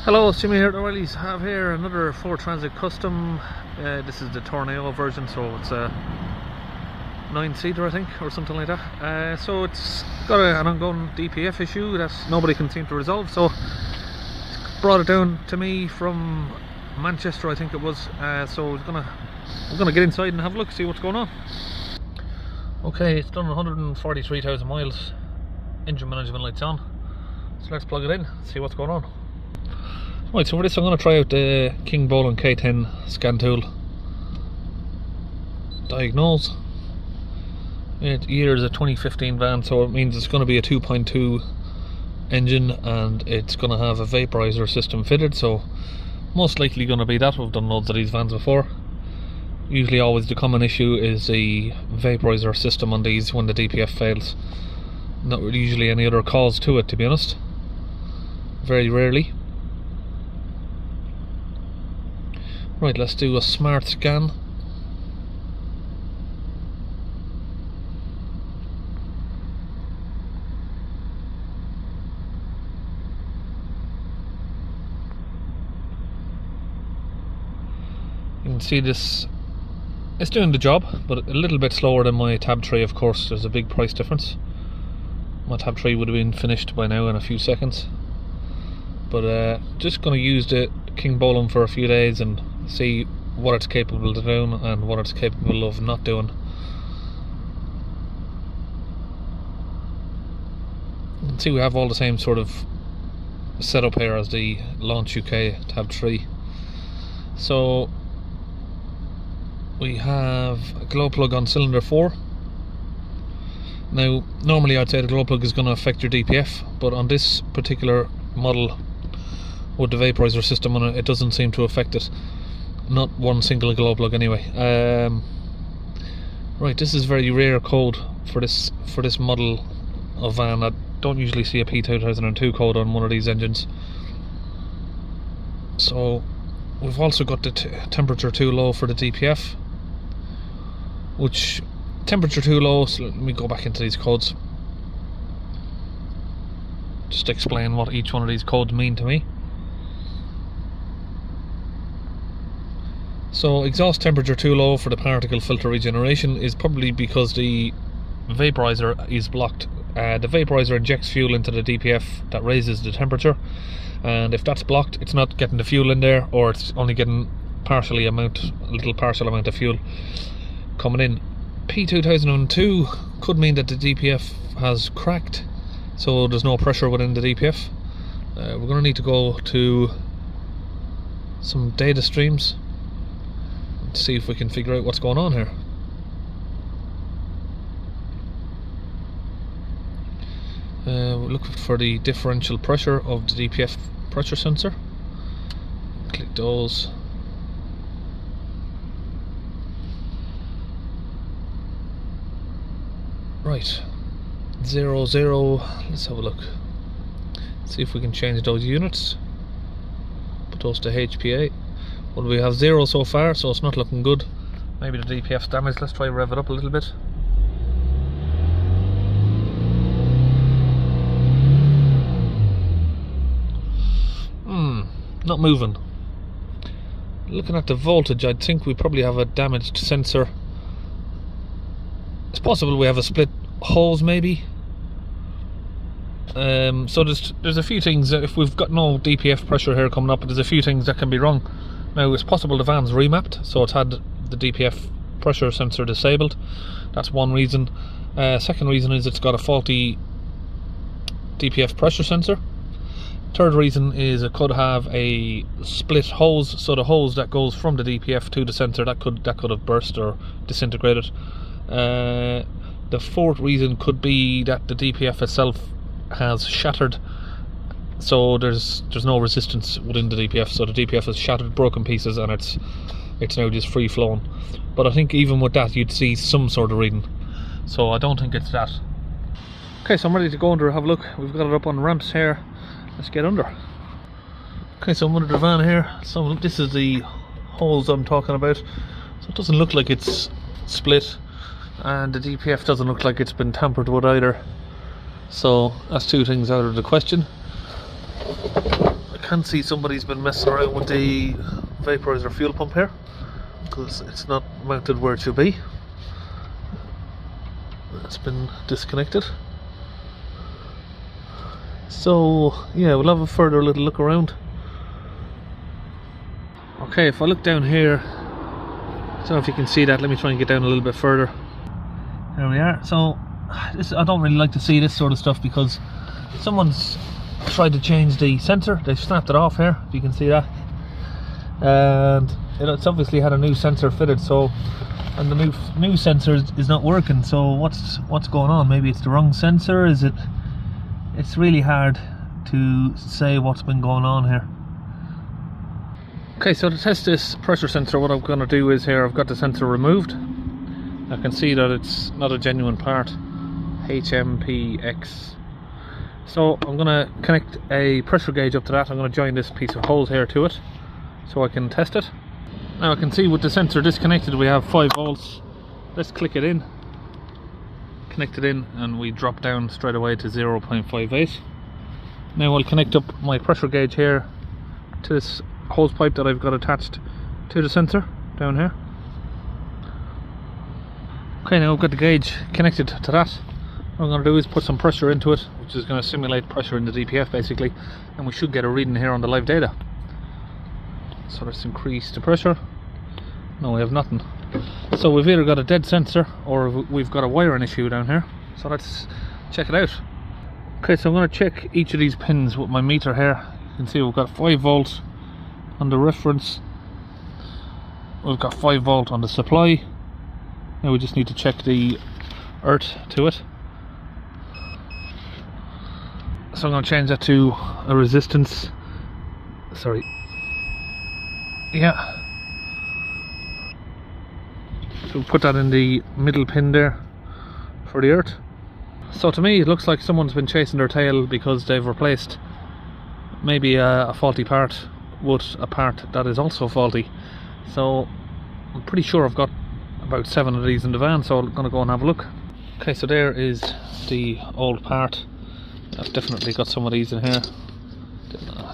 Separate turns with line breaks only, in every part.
Hello, it's Jimmy here at O'Reilly's. Have here another Ford Transit Custom. This is the Tornado version, so it's a 9-seater I think, or something like that. So it's got an ongoing DPF issue that nobody can seem to resolve, so brought it down to me from Manchester I think it was. So we're gonna get inside and have a look, see what's going on. Okay, it's done 143,000 miles, engine management lights on, so let's plug it in, see what's going on. Right, so for this I'm going to try out the King Bolin K10 scan tool. Diagnose. Year is a 2015 van, so it means it's going to be a 2.2 engine and it's going to have a vaporizer system fitted, so most likely going to be that. We've done loads of these vans before. Usually always the common issue is the vaporizer system on these when the DPF fails. Not really usually any other cause to it, to be honest. Very rarely. Right, let's do a smart scan. You can see this, it's doing the job, but a little bit slower than my tab tray, of course. There's a big price difference. My tab tray would have been finished by now in a few seconds. But just going to use the King Bolin for a few days and see what it's capable of doing and what it's capable of not doing. You can see we have all the same sort of setup here as the Launch UK tab 3. So we have a glow plug on cylinder 4. Now normally I'd say the glow plug is going to affect your DPF, but on this particular model with the vaporizer system on it, it doesn't seem to affect it. Not one single glow plug anyway. Right, this is very rare code for this model of van. I don't usually see a P2002 code on one of these engines. So we've also got the temperature too low for the DPF, which temperature too low. So let me go back into these codes, just explain what each one of these codes mean to me. So exhaust temperature too low for the particle filter regeneration is probably because the vaporizer is blocked. The vaporizer injects fuel into the DPF that raises the temperature, and if that's blocked, it's not getting the fuel in there, or it's only getting a little partial amount of fuel coming in. P2002 could mean that the DPF has cracked, so there's no pressure within the DPF. We're going to need to go to some data streams to see if we can figure out what's going on here. We're looking for the differential pressure of the DPF pressure sensor. Click those. Right, 0, 0. Let's have a look. See if we can change those units. Put those to HPA. Well, we have 0 so far, so it's not looking good. Maybe the DPF's damaged. Let's try rev it up a little bit. Not moving. Looking at the voltage, I'd think we probably have a damaged sensor. It's possible we have a split hose, maybe. So there's a few things. If we've got no DPF pressure here coming up, there's a few things that can be wrong. Now it's possible the van's remapped, so it's had the DPF pressure sensor disabled. That's one reason. Second reason is it's got a faulty DPF pressure sensor. Third reason is it could have a split hose, so the hose that goes from the DPF to the sensor that could have burst or disintegrated. The fourth reason could be that the DPF itself has shattered, so there's no resistance within the DPF, so the DPF is shattered, broken pieces, and it's now just free flowing. But I think even with that you'd see some sort of reading, so I don't think it's that. Okay, so I'm ready to go under, have a look. We've got it up on ramps here. Let's get under. Okay, so I'm under the van here. So this is the holes I'm talking about. So it doesn't look like it's split. and the DPF doesn't look like it's been tampered with either, so that's two things out of the question. I can see somebody's been messing around with the vaporizer fuel pump here because it's not mounted where it should be. It's been disconnected. So yeah, we'll have a further little look around. Okay, if I look down here, I don't know if you can see that, let me try and get down a little bit further. There we are. So this, I don't really like to see this sort of stuff because someone's tried to change the sensor. They've snapped it off here, if you can see that, and it's obviously had a new sensor fitted, so, and the new sensor is not working. So what's going on? Maybe it's the wrong sensor. Is it? It's really hard to say what's been going on here. Okay, so to test this pressure sensor, what I'm going to do is here, I've got the sensor removed. I can see that it's not a genuine part, HMPX. So I'm going to connect a pressure gauge up to that. I'm going to join this piece of hose here to it so I can test it. Now I can see with the sensor disconnected we have 5 volts. Let's click it in, connect it in, and we drop down straight away to 0.58. Now I'll connect up my pressure gauge here to this hose pipe that I've got attached to the sensor down here. Okay, now I've got the gauge connected to that. What I'm going to do is put some pressure into it, which is going to simulate pressure in the DPF basically, and we should get a reading here on the live data. So let's increase the pressure. No, we have nothing. So we've either got a dead sensor or we've got a wiring issue down here. So let's check it out. Okay, so I'm going to check each of these pins with my meter here. You can see we've got 5 volts on the reference, we've got 5 volt on the supply. Now we just need to check the earth to it. So I'm going to change that to a resistance. Sorry. Yeah. So we'll put that in the middle pin there for the earth. So to me it looks like someone's been chasing their tail because they've replaced maybe a faulty part with a part that is also faulty. So I'm pretty sure I've got about 7 of these in the van, so I'm going to go and have a look. Okay, so there is the old part. I've definitely got some of these in here.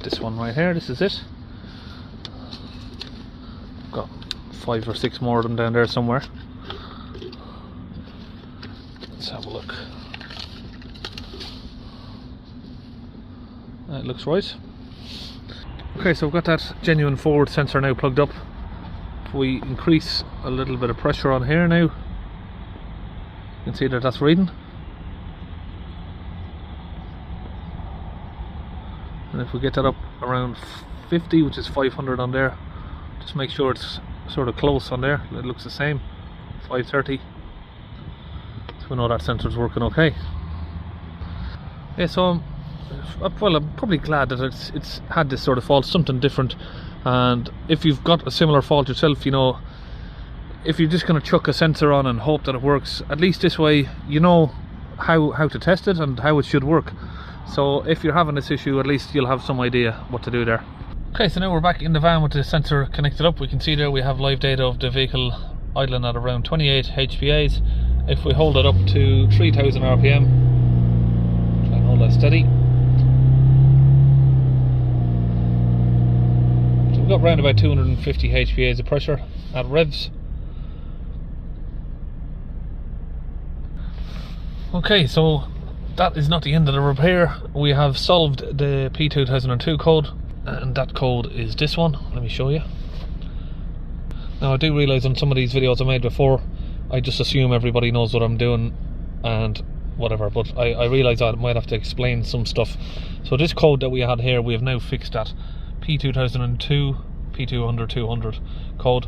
This one right here, this is it. I've got 5 or 6 more of them down there somewhere. Let's have a look. It looks right. Okay, so we've got that genuine forward sensor now plugged up. If we increase a little bit of pressure on here now, you can see that that's reading. And if we get that up around 50, which is 500 on there, just make sure it's sort of close on there. It looks the same. 530. So we know that sensor's working okay. Yeah, so well, I'm probably glad that it's had this sort of fault, something different. And if you've got a similar fault yourself, you know, if you're just going to chuck a sensor on and hope that it works, at least this way you know how to test it and how it should work. So if you're having this issue, at least you'll have some idea what to do there. Okay, so now we're back in the van with the sensor connected up. We can see there we have live data of the vehicle idling at around 28 HPAs. If we hold it up to 3000 RPM, try and hold that steady. So we've got around about 250 HPAs of pressure at revs. Okay, so that is not the end of the repair. We have solved the P2002 code, and that code is this one. Let me show you. Now I do realise on some of these videos I made before, I just assume everybody knows what I'm doing and whatever, but I realise I might have to explain some stuff. So this code that we had here, we have now fixed that P2002 P244C code.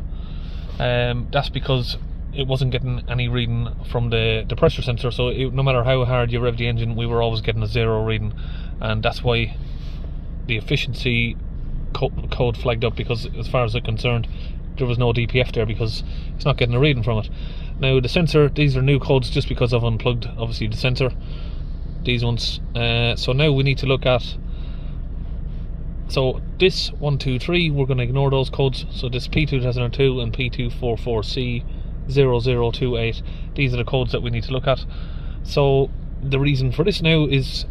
That's because it wasn't getting any reading from the pressure sensor, so no matter how hard you rev the engine, we were always getting a 0 reading, and that's why the efficiency code flagged up, because as far as I'm concerned there was no DPF there because it's not getting a reading from it. Now the sensor, these are new codes just because I've unplugged obviously the sensor, these ones. So now we need to look at, so this 1, 2, 3, we're going to ignore those codes. So this P2002 and P244C P244C. These are the codes that we need to look at. So the reason for this now is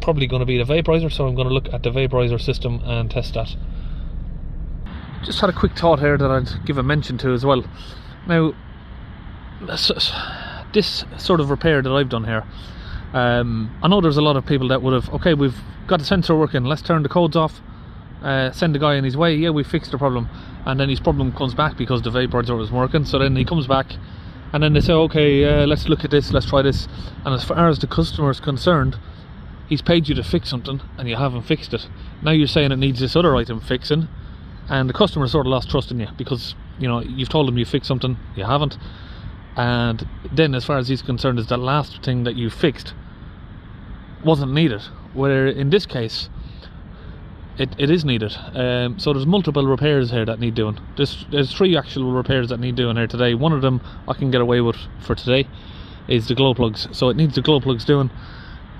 probably going to be the vaporizer, so I'm going to look at the vaporizer system and test that. Just had a quick thought here that I'd give a mention to as well. Now, this sort of repair that I've done here, I know there's a lot of people that would have, okay, we've got the sensor working, let's turn the codes off, send the guy on his way, yeah, we fixed the problem, and then his problem comes back because the vaporizer was working. So then he comes back and then they say, okay, let's look at this, let's try this, and as far as the customer is concerned, he's paid you to fix something and you haven't fixed it. Now you're saying it needs this other item fixing, and the customer sort of lost trust in you because, you know, you've told him you fixed something, you haven't. And then as far as he's concerned, is that last thing that you fixed wasn't needed, where in this case it is needed. So there's multiple repairs here that need doing. There's 3 actual repairs that need doing here today. One of them I can get away with for today is the glow plugs. So it needs the glow plugs doing,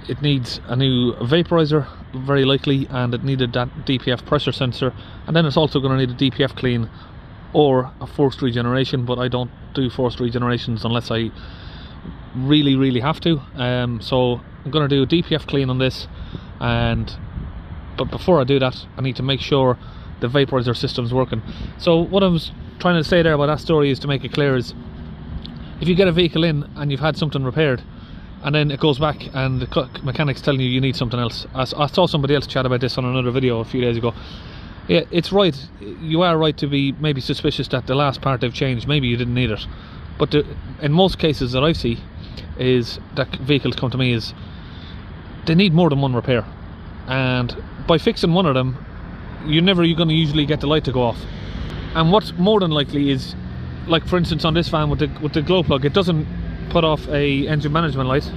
it needs a new vaporizer very likely, and it needed that DPF pressure sensor, and then it's also going to need a DPF clean or a forced regeneration, but I don't do forced regenerations unless I really have to. So I'm going to do a DPF clean on this, but before I do that I need to make sure the vaporizer system's working. So what I was trying to say there about that story is to make it clear is, if you get a vehicle in and you've had something repaired and then it goes back and the mechanic's telling you need something else. I saw somebody else chat about this on another video a few days ago. Yeah, it's right, you are right to be maybe suspicious that the last part they've changed, maybe you didn't need it. But in most cases that I see is that vehicles come to me is they need more than one repair, and by fixing one of them you're going to usually get the light to go off. And what's more than likely is, like for instance on this van with the glow plug, it doesn't put off a engine management light,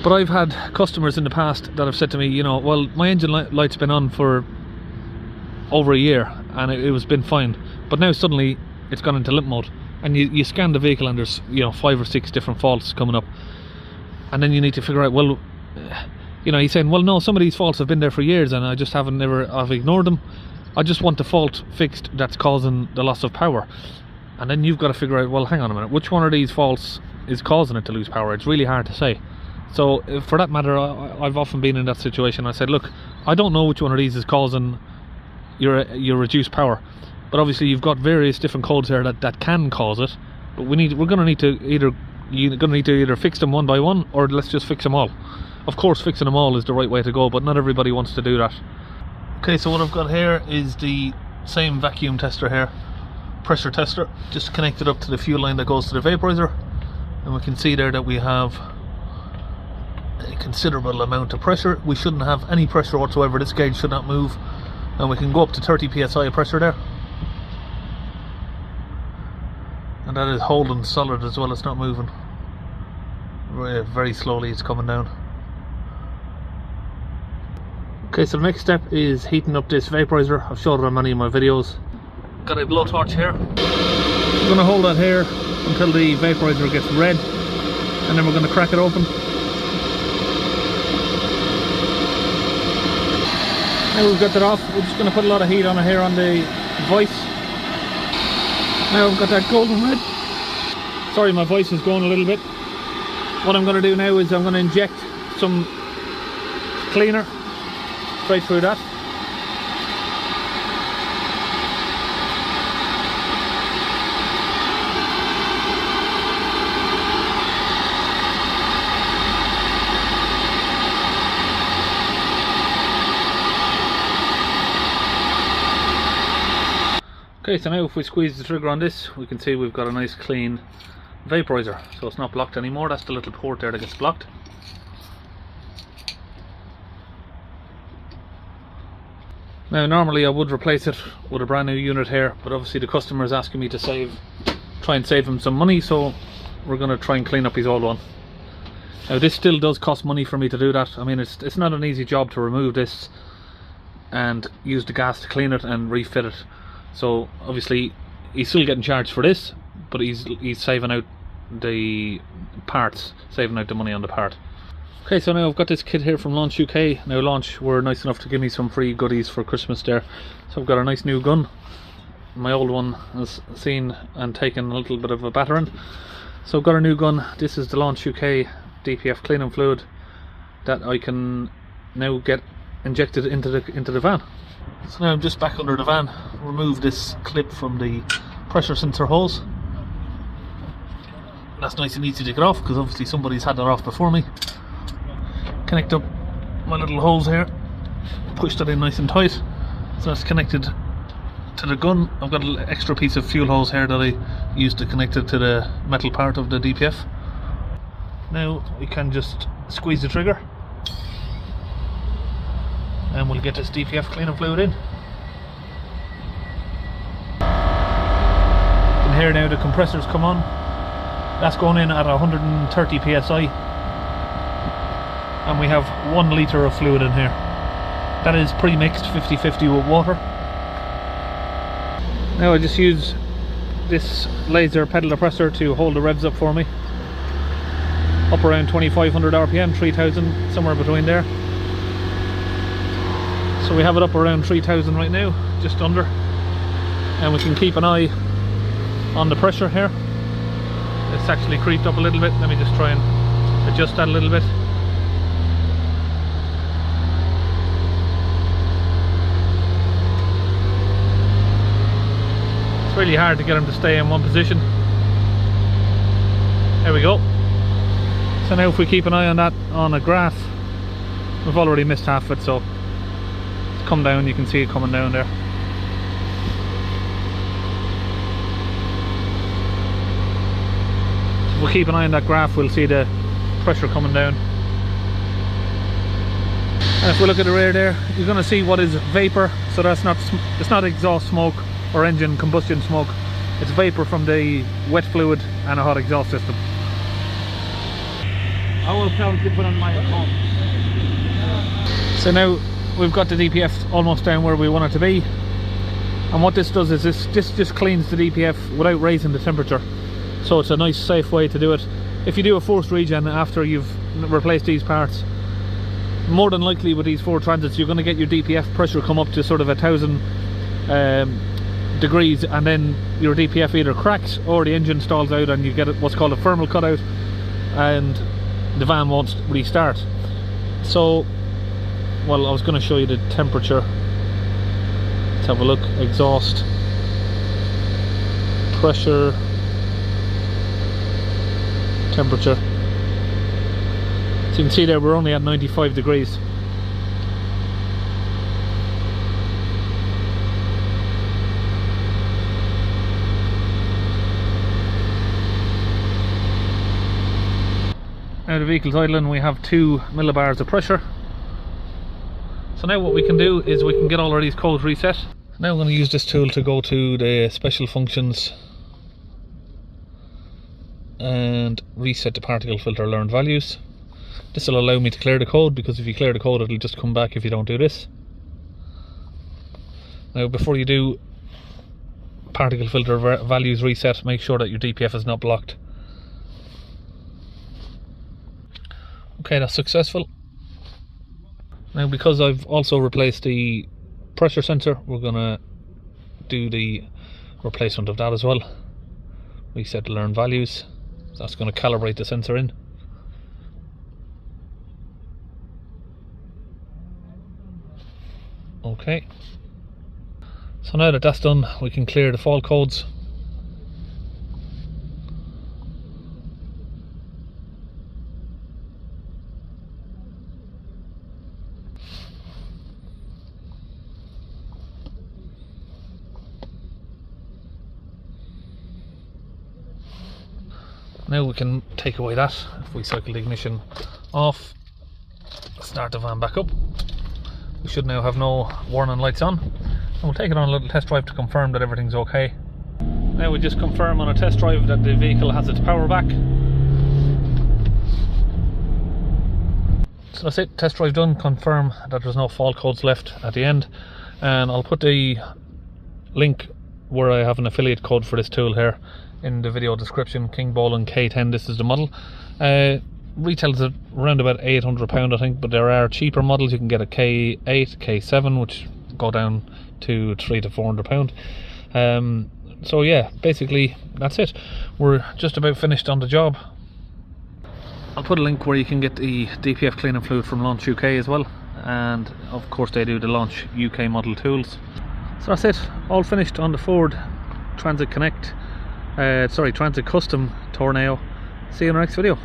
but I've had customers in the past that have said to me, you know, well, my engine light's been on for over a year and it was been fine, but now suddenly it's gone into limp mode, and you scan the vehicle and there's, you know, 5 or 6 different faults coming up, and then you need to figure out, well, you know, he's saying, well, no, some of these faults have been there for years and I just I've ignored them, I just want the fault fixed that's causing the loss of power. And then you've got to figure out, well, hang on a minute, which one of these faults is causing it to lose power? It's really hard to say. So for that matter, I've often been in that situation. I said, look, I don't know which one of these is causing your reduced power, but obviously you've got various different codes here that can cause it, but you're going to need to either fix them one by one, or let's just fix them all. Of course fixing them all is the right way to go, but not everybody wants to do that. Okay, so what I've got here is the same vacuum tester here, pressure tester, just connected up to the fuel line that goes to the vaporizer, and we can see there that we have a considerable amount of pressure. We shouldn't have any pressure whatsoever, this gauge should not move, and we can go up to 30 psi of pressure there, and that is holding solid as well, it's not moving. Very slowly it's coming down. Okay, so the next step is heating up this vaporizer. I've showed it on many of my videos. Got a blowtorch here. I'm going to hold that here until the vaporizer gets red, and then we're going to crack it open. Now we've got that off, we're just going to put a lot of heat on it here on the voice. Now I've got that golden red. Sorry, my voice is going a little bit. What I'm going to do now is I'm going to inject some cleaner straight through that. Okay, so now if we squeeze the trigger on this, we can see we've got a nice clean vaporizer, so it's not blocked anymore. That's the little port there that gets blocked. Now normally I would replace it with a brand new unit here, but obviously the customer is asking me to try and save him some money, so we're going to try and clean up his old one. Now this still does cost money for me to do that. I mean, it's not an easy job to remove this and use the gas to clean it and refit it. So obviously he's still getting charged for this, but he's saving out the parts, saving out the money on the part. Okay, so now I've got this kit here from Launch UK. Now Launch were nice enough to give me some free goodies for Christmas there. So I've got a nice new gun, my old one has seen and taken a little bit of a battering. So I've got a new gun. This is the Launch UK DPF cleaning fluid that I can now get injected into the van. So now I'm just back under the van. Remove this clip from the pressure sensor hose. That's nice and easy to get off because obviously somebody's had that off before me. Connect up my little holes here, push that in nice and tight, so that's connected to the gun. I've got an extra piece of fuel hose here that I used to connect it to the metal part of the DPF. Now we can just squeeze the trigger and we'll get this DPF cleaning fluid in. You can hear now the compressors come on. That's going in at 130 psi, and we have 1 litre of fluid in here. That is pre-mixed 50-50 with water. Now I just use this laser pedal depressor to hold the revs up for me. Up around 2500 RPM, 3000, somewhere between there. So we have it up around 3000 right now, just under. And we can keep an eye on the pressure here. It's actually creeped up a little bit. Let me just try and adjust that a little bit. It's really hard to get them to stay in one position. There we go. So now if we keep an eye on that on a graph, we've already missed half of it, so it's come down, you can see it coming down there. If we keep an eye on that graph, we'll see the pressure coming down. And if we look at the rear there, you're going to see what is vapor. So that's not, it's not exhaust smoke or engine combustion smoke. It's vapor from the wet fluid and a hot exhaust system.
I will probably put on my home.
So now we've got the DPF almost down where we want it to be. And what this does is this just cleans the DPF without raising the temperature. So it's a nice safe way to do it. If you do a forced regen after you've replaced these parts, more than likely with these 4 transits you're going to get your DPF pressure come up to sort of 1000 degrees, and then your DPF either cracks or the engine stalls out and you get what's called a thermal cutout and the van won't restart. So, well, I was going to show you the temperature. Let's have a look. Exhaust, pressure, temperature. So you can see there we're only at 95 degrees. Now the vehicle's idling, we have 2 millibars of pressure. So now what we can do is we can get all of these codes reset. Now I'm going to use this tool to go to the special functions and reset the particle filter learned values. This will allow me to clear the code, because if you clear the code it'll just come back if you don't do this. Now before you do particle filter values reset, make sure that your DPF is not blocked. Okay, that's successful. Now because I've also replaced the pressure sensor, we're gonna do the replacement of that as well. Reset the learned values. So that's going to calibrate the sensor in. Okay. So now that that's done, we can clear the fault codes. Now we can take away that. If we cycle the ignition off, start the van back up, we should now have no warning lights on. And we'll take it on a little test drive to confirm that everything's okay. Now we just confirm on a test drive that the vehicle has its power back. So that's it, test drive done. Confirm that there's no fault codes left at the end. And I'll put the link where I have an affiliate code for this tool here in the video description. King Bowling K10, this is the model. Retails at around about £800 I think, but there are cheaper models. You can get a K8, K7, which go down to £300 to £400. So yeah, basically that's it. We're just about finished on the job. I'll put a link where you can get the DPF cleaning fluid from Launch UK as well, and of course they do the Launch UK model tools. So that's it, all finished on the Ford Transit Connect, Transit Custom Tourneo. See you in the next video.